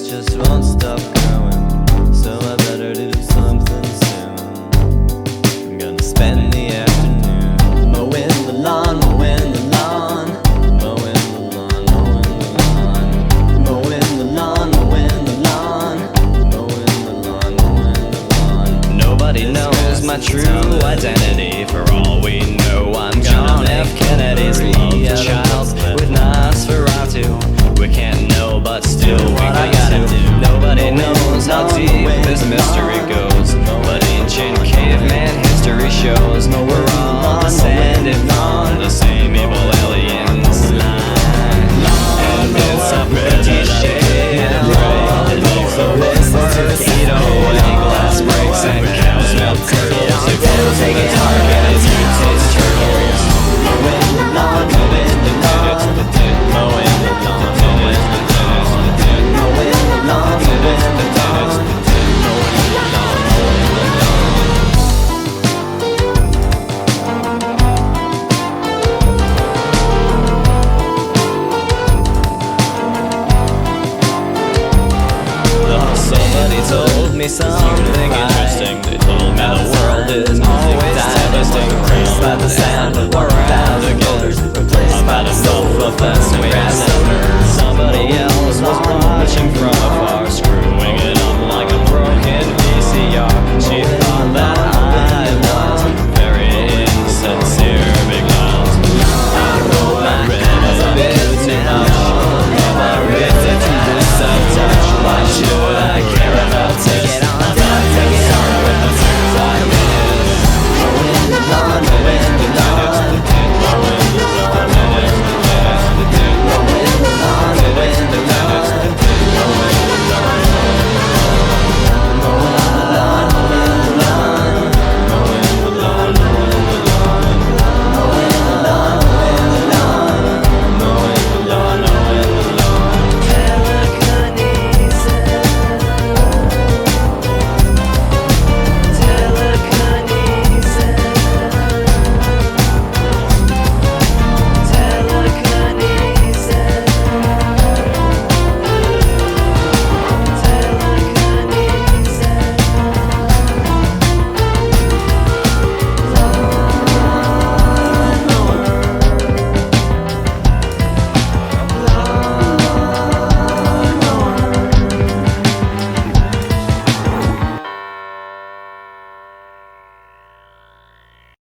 just won't stop growing, so I better do something soon. I'm gonna spend the afternoon mowing the lawn, mowing the lawn, mowing the lawn, mowing the lawn, mowing the lawn, mowing the lawn, mowing the lawn. Nobody knows my true identity. For all we know, I'm John F. Kennedy's love child with Nosferatu. We can't know, but still we got to. Nobody knows how deep this mystery goes, but ancient caveman history shows we're all descended from the same evil aliens line. And it's a pretty shade of gray. So birds eat away, glass breaks and cows milk turtles. If you're the target, it's you taste turtles. Mowing the lawn, mowing the lawn, mowing the lawn, mowing the lawn, mowing the lawn, mowing the lawn, mowing the lawn, mowing the lawn. Somebody told me something interesting. They told me the world is always divesting, replaced by the sound of 1,000 motors, replaced by the sofa fest and grass. Somebody else was watching from afar, screwed